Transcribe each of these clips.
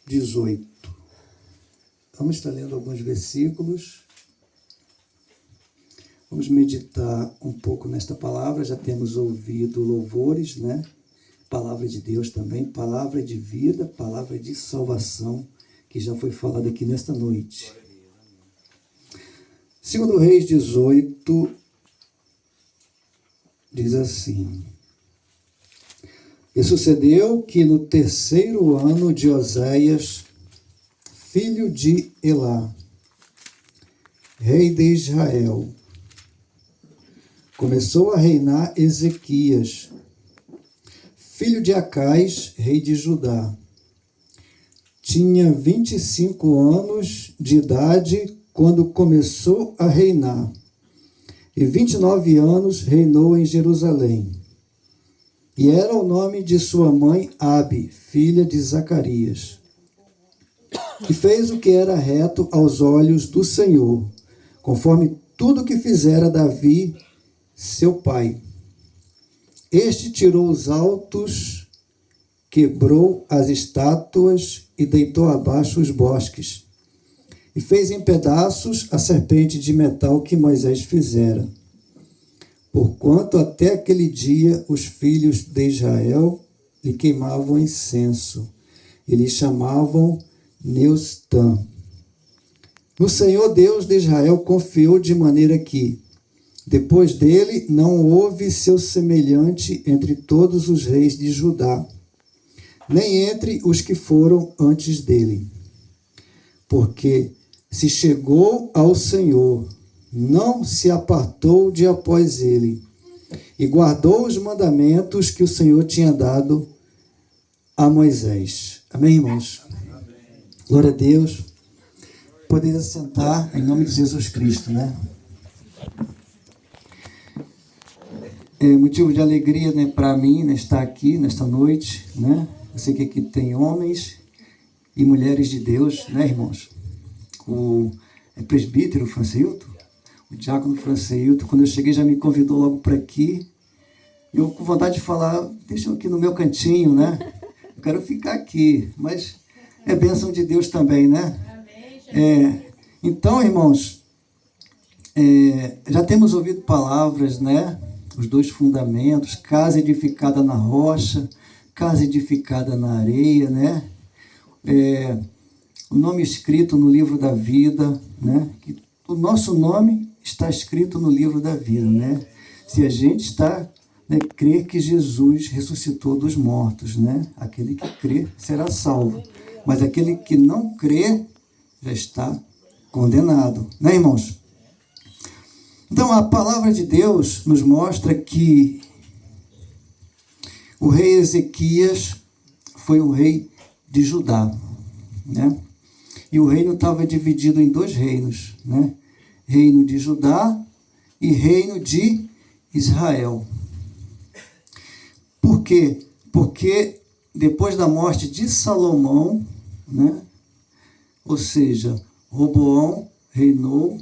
18. Vamos estar lendo alguns versículos. Vamos meditar um pouco nesta palavra. Já temos ouvido louvores, né? Palavra de Deus também, palavra de vida, palavra de salvação, que já foi falada aqui nesta noite. 2 Reis 18 diz assim: E sucedeu que no terceiro ano de Oséias, filho de Elá, rei de Israel, começou a reinar Ezequias, filho de Acais, rei de Judá. Tinha 25 anos de idade quando começou a reinar, e 29 anos reinou em Jerusalém. E era o nome de sua mãe Abi, filha de Zacarias. E fez o que era reto aos olhos do Senhor, conforme tudo que fizera Davi, seu pai. Este tirou os altos, quebrou as estátuas e deitou abaixo os bosques. E fez em pedaços a serpente de metal que Moisés fizera. Porquanto até aquele dia os filhos de Israel lhe queimavam incenso, e lhe chamavam Neustã. No Senhor Deus de Israel confiou de maneira que, depois dele, não houve seu semelhante entre todos os reis de Judá, nem entre os que foram antes dele. Porque se chegou ao Senhor, não se apartou de após ele, e guardou os mandamentos que o Senhor tinha dado a Moisés. Amém, irmãos? Amém. Glória a Deus. Podeis assentar em nome de Jesus Cristo, né? É motivo de alegria, né, para mim, né, estar aqui nesta noite, né? Eu sei que aqui tem homens e mulheres de Deus, né, irmãos? O presbítero Franceilton, o diácono Franceilton, quando eu cheguei já me convidou logo para aqui. Eu com vontade de falar, deixa eu aqui no meu cantinho, né? Eu quero ficar aqui, mas é bênção de Deus também, né? Então, irmãos, já temos ouvido palavras, né? Os dois fundamentos, casa edificada na rocha, casa edificada na areia, né? O nome escrito no livro da vida, né? O nosso nome está escrito no livro da vida, né? Se a gente está, né, crer que Jesus ressuscitou dos mortos, né? Aquele que crê será salvo, mas aquele que não crê já está condenado, né, irmãos? Então, a palavra de Deus nos mostra que o rei Ezequias foi o rei de Judá, né? E o reino estava dividido em dois reinos, né? Reino de Judá e reino de Israel. Por quê? Porque depois da morte de Salomão, né? Ou seja, Roboão reinou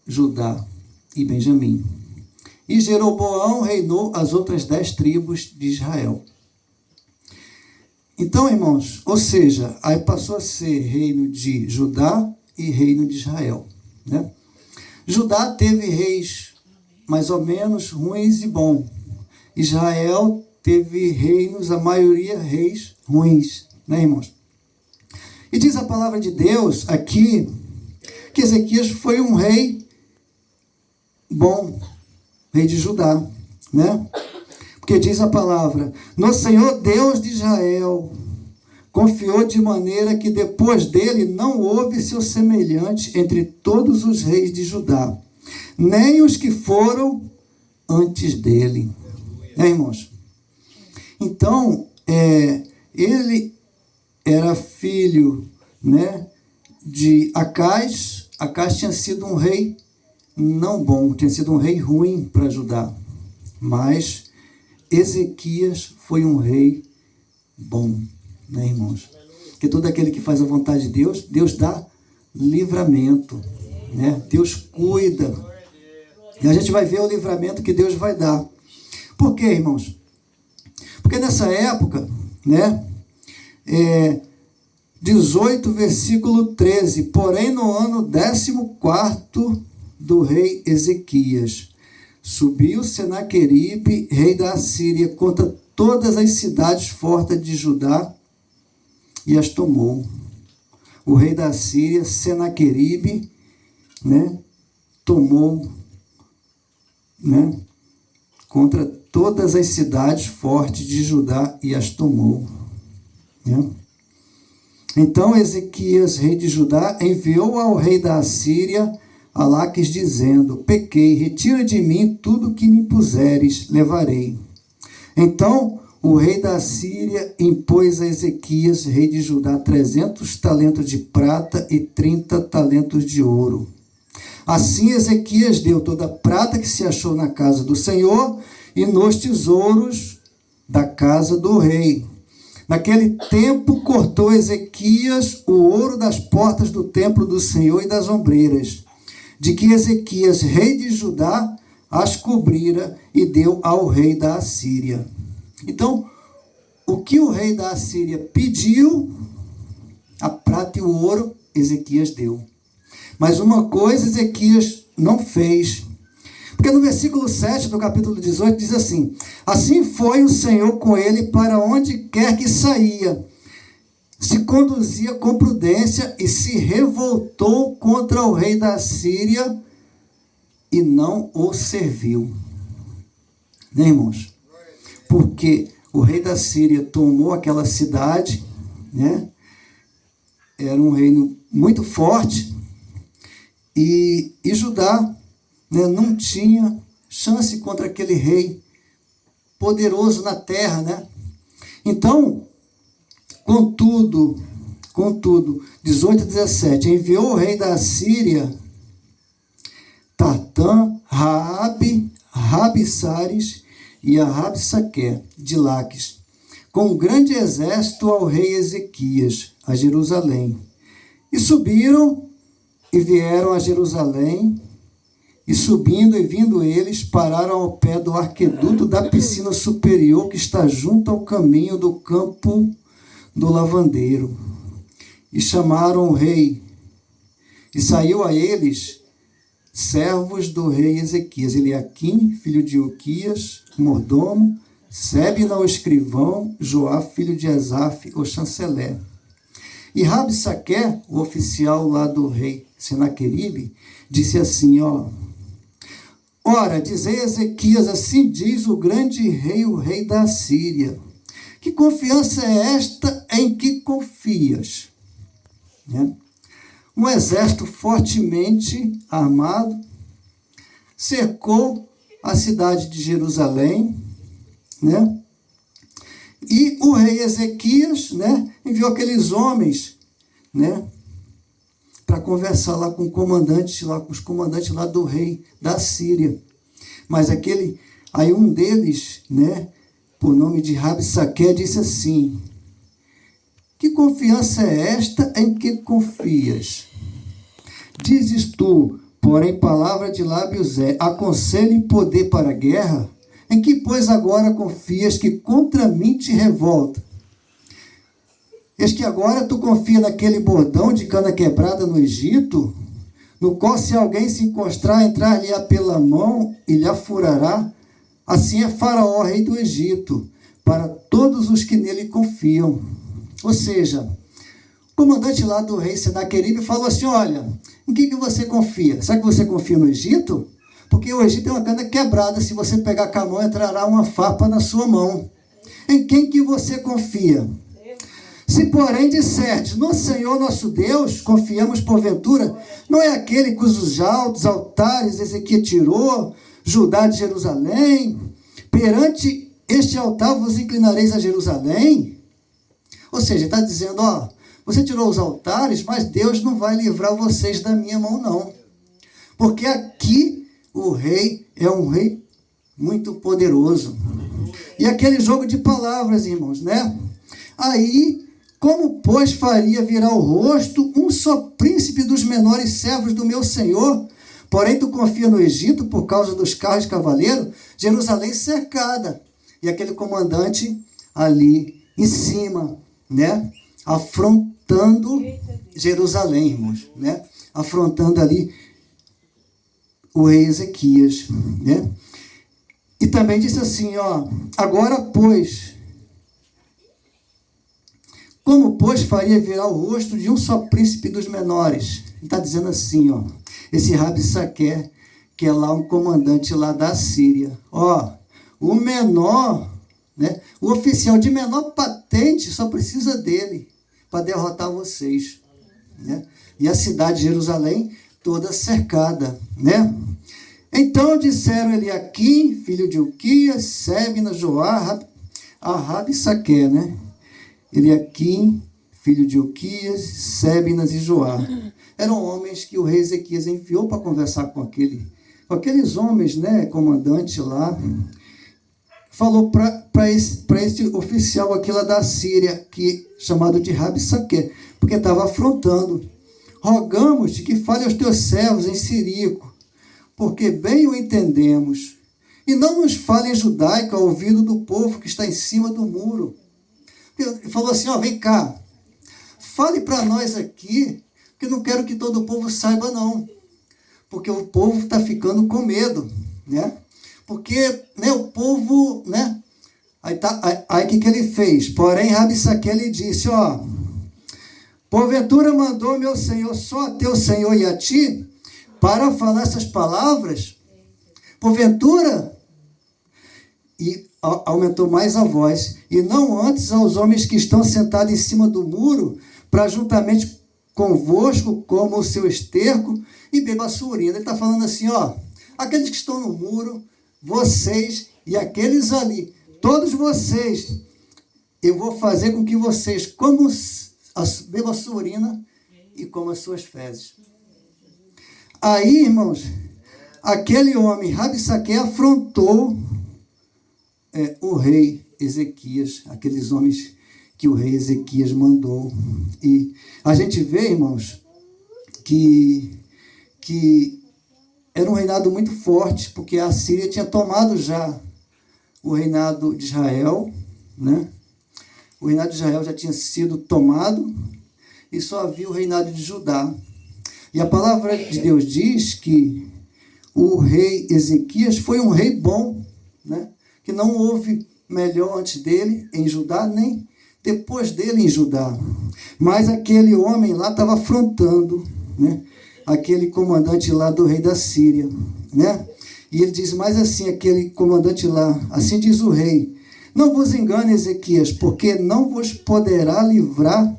Judá e Benjamim. E Jeroboão reinou as outras 10 tribos de Israel. Então, irmãos, ou seja, aí passou a ser reino de Judá e reino de Israel, né? Judá teve reis mais ou menos ruins e bons. Israel teve reinos, a maioria reis ruins, né, irmãos? E diz a palavra de Deus aqui que Ezequias foi um rei bom, rei de Judá, né? Porque diz a palavra: no Senhor Deus de Israel confiou de maneira que depois dele não houve seu semelhante entre todos os reis de Judá, nem os que foram antes dele. Né, irmãos? Então, ele era filho, né, de Acais. Acais tinha sido um rei não bom, tinha sido um rei ruim para Judá. Mas Ezequias foi um rei bom, né, irmãos? Porque todo aquele que faz a vontade de Deus, Deus dá livramento, né? Deus cuida. E a gente vai ver o livramento que Deus vai dar. Por quê, irmãos? Porque nessa época, né, 18, versículo 13. Porém, no ano 14º do rei Ezequias, subiu Senaqueribe, rei da Assíria, contra todas as cidades fortes de Judá e as tomou. O rei da Assíria, Senaqueribe, tomou, contra todas as cidades fortes de Judá e as tomou. Então Ezequias, rei de Judá, enviou ao rei da Assíria a Laques, dizendo: pequei, retira de mim tudo que me impuseres, levarei. Então o rei da Assíria impôs a Ezequias, rei de Judá, 300 talentos de prata e 30 talentos de ouro. Assim Ezequias deu toda a prata que se achou na casa do Senhor e nos tesouros da casa do rei. Naquele tempo cortou Ezequias o ouro das portas do templo do Senhor e das ombreiras, de que Ezequias, rei de Judá, as cobrira e deu ao rei da Assíria. Então, o que o rei da Assíria pediu, a prata e o ouro, Ezequias deu. Mas uma coisa Ezequias não fez. Porque no versículo 7 do capítulo 18 diz assim: assim foi o Senhor com ele para onde quer que saía. Se conduzia com prudência e se revoltou contra o rei da Assíria e não o serviu. Né, irmãos? Porque o rei da Síria tomou aquela cidade, era um reino muito forte, e Judá não tinha chance contra aquele rei poderoso na terra. Então, contudo, 18 e 17, enviou o rei da Assíria Tartã, Raabe, Rabsaris e a Rabsaque de Laques, com um grande exército ao rei Ezequias, a Jerusalém. E subiram e vieram a Jerusalém, e subindo e vindo eles, pararam ao pé do arqueduto da piscina superior, que está junto ao caminho do campo do lavandeiro. E chamaram o rei, e saiu a eles servos do rei Ezequias, Eliaquim, filho de Uquias, mordomo, Sebna, o escrivão, Joá, filho de Asaf, o chanceler. E Rabsaque, o oficial lá do rei Senaqueribe, disse assim: ora, dizei a Ezequias, assim diz o grande rei, o rei da Assíria: que confiança é esta em que confias? Um exército fortemente armado cercou a cidade de Jerusalém, e o rei Ezequias, enviou aqueles homens, para conversar lá com os comandantes lá do rei da Síria. Mas aí um deles, por nome de Rabsaque, disse assim: que confiança é esta em que confias? Dizes tu, porém, palavra de lábios é: aconselho e poder para a guerra? Em que, pois, agora confias que contra mim te revolta? Eis que agora tu confia naquele bordão de cana quebrada no Egito, no qual se alguém se encostar, entrar-lhe-á pela mão e lhe furará. Assim é Faraó, rei do Egito, para todos os que nele confiam. Ou seja, o comandante lá do rei Senaqueribe falou assim: olha, em que você confia? Será que você confia no Egito? Porque o Egito é uma cana quebrada, se você pegar com a mão, entrará uma farpa na sua mão. Em quem que você confia? Se, porém, disserdes, no Senhor nosso Deus, confiamos porventura, não é aquele cujos altos altares Ezequias tirou, Judá de Jerusalém? Perante este altar vos inclinareis a Jerusalém? Ou seja, está dizendo, você tirou os altares, mas Deus não vai livrar vocês da minha mão, não. Porque aqui o rei é um rei muito poderoso. E aquele jogo de palavras, irmãos, Aí, como, pois, faria virar o rosto um só príncipe dos menores servos do meu senhor? Porém, tu confia no Egito por causa dos carros de cavaleiro, Jerusalém cercada. E aquele comandante ali em cima, afrontando Jerusalém, irmãos, né? Afrontando ali o rei Ezequias, né? E também disse assim, ó, agora, pois, como, pois, faria virar o rosto de um só príncipe dos menores? Ele está dizendo assim, ó, esse Rabsaque, que é lá um comandante lá da Síria. Ó, o menor, né, o oficial de menor patente só precisa dele para derrotar vocês, né? E a cidade de Jerusalém toda cercada, né? Então disseram Eliaquim, filho de Uquias, Sebna, Joá, a Rabsaque, né? Eliaquim, filho de Uquias, Sebnas e Joá. Eram homens que o rei Ezequias enviou para conversar com aqueles homens, né, comandante lá. Falou para esse oficial aqui lá da Síria, chamado de Rabsaque, porque estava afrontando. Rogamos-te que fale aos teus servos em siríaco, porque bem o entendemos, e não nos fale em judaico ao ouvido do povo que está em cima do muro. Ele falou assim, ó, vem cá, fale para nós aqui, porque não quero que todo o povo saiba não, porque o povo está ficando com medo, né? Porque, né, o povo, né? Aí que ele fez? Porém, Rabsaque lhe disse, ó, porventura mandou meu senhor só a teu senhor e a ti para falar essas palavras? Porventura? E aumentou mais a voz, e não antes aos homens que estão sentados em cima do muro, para juntamente convosco, como o seu esterco, e beba a sua urina. Ele está falando assim, ó, aqueles que estão no muro, vocês e aqueles ali, todos vocês, eu vou fazer com que vocês bebam a sua urina e comam as suas fezes. Aí, irmãos, aquele homem, Rabsaque, afrontou o rei Ezequias, aqueles homens que o rei Ezequias mandou. E a gente vê, irmãos, que era um reinado muito forte, porque a Síria tinha tomado já o reinado de Israel, né? O reinado de Israel já tinha sido tomado e só havia o reinado de Judá. E a palavra de Deus diz que o rei Ezequias foi um rei bom, né? Que não houve melhor antes dele em Judá, nem depois dele em Judá. Mas aquele homem lá estava afrontando, né, aquele comandante lá do rei da Síria, né? E ele diz mais assim, aquele comandante lá, assim diz o rei, não vos engane, Ezequias, porque não vos poderá livrar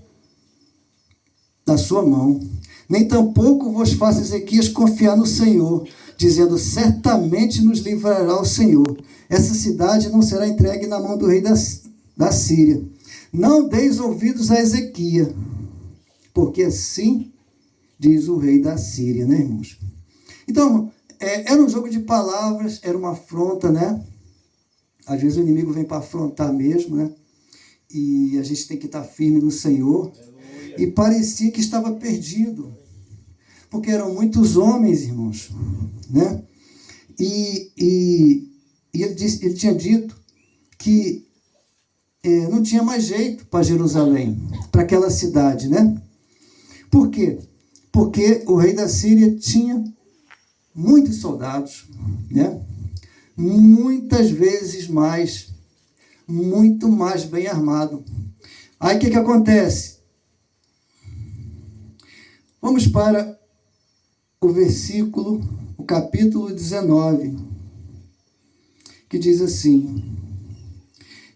da sua mão, nem tampouco vos faça Ezequias confiar no Senhor, dizendo, certamente nos livrará o Senhor. Essa cidade não será entregue na mão do rei da Síria. Não deis ouvidos a Ezequias, porque assim diz o rei da Síria, né, irmãos? Então, era um jogo de palavras, era uma afronta, né? Às vezes o inimigo vem para afrontar mesmo, né? E a gente tem que estar firme no Senhor. E parecia que estava perdido, porque eram muitos homens, irmãos, né? E ele tinha dito que não tinha mais jeito para Jerusalém, para aquela cidade, né? Por quê? Porque o rei da Síria tinha muitos soldados, né? Muitas vezes mais, muito mais bem armado. Aí o que acontece? Vamos para o capítulo 19, que diz assim,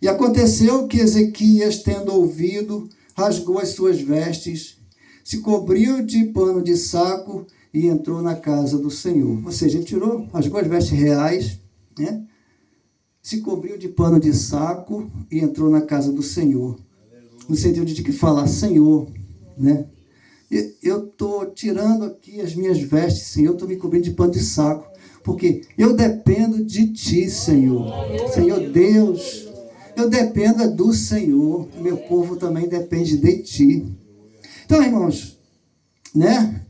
e aconteceu que Ezequias, tendo ouvido, rasgou as suas vestes, se cobriu de pano de saco e entrou na casa do Senhor. Ou seja, ele rasgou as vestes reais, né? Se cobriu de pano de saco e entrou na casa do Senhor. No sentido de que falar, Senhor, né? Eu estou tirando aqui as minhas vestes, Senhor, eu estou me cobrindo de pano de saco, porque eu dependo de Ti, Senhor. Senhor Deus, eu dependo do Senhor, meu povo também depende de Ti. Então, irmãos, né?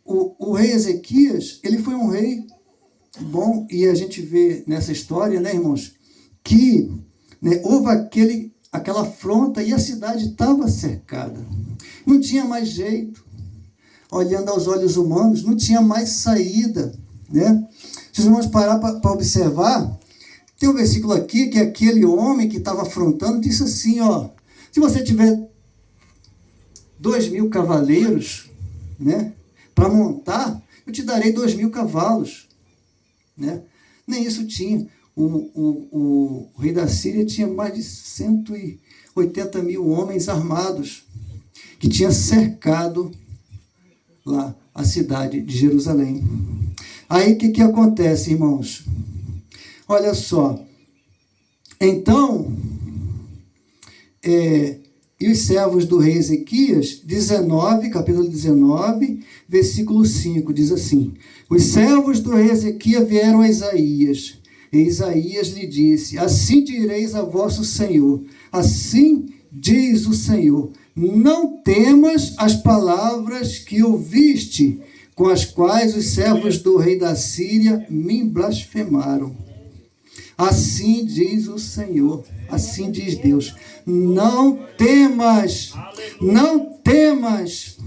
O rei Ezequias, ele foi um rei bom, e a gente vê nessa história, né, irmãos, que, né, houve aquela afronta e a cidade estava cercada. Não tinha mais jeito. Olhando aos olhos humanos, não tinha mais saída, né? Se os irmãos parar para observar, tem um versículo aqui que aquele homem que estava afrontando disse assim, ó, se você tiver 2.000 cavaleiros, né, para montar, eu te darei 2.000 cavalos, né? Nem isso tinha. O rei da Síria tinha mais de 180 mil homens armados, que tinha cercado lá a cidade de Jerusalém. Aí o que acontece, irmãos? Olha só. Então, e os servos do rei Ezequias, capítulo 19, versículo 5, diz assim: os servos do rei Ezequias vieram a Isaías, e Isaías lhe disse: assim direis a vosso Senhor, assim diz o Senhor, não temas as palavras que ouviste, com as quais os servos do rei da Síria me blasfemaram. Assim diz o Senhor, assim diz Deus, não temas, não temas,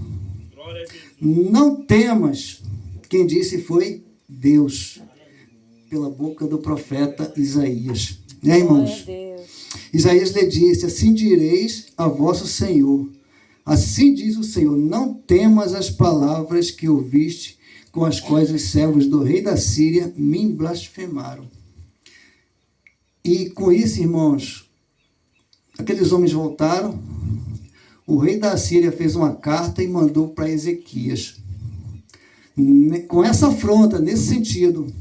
não temas. Quem disse foi Deus, pela boca do profeta Isaías. Né, irmãos? Isaías lhe disse: assim direis a vosso Senhor, assim diz o Senhor, não temas as palavras que ouviste, com as quais os servos do rei da Síria me blasfemaram. E com isso, irmãos, aqueles homens voltaram, o rei da Síria fez uma carta e mandou para Ezequias, com essa afronta, nesse sentido.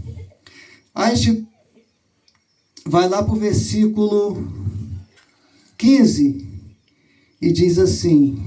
Aí a gente vai lá para o versículo 15 e diz assim: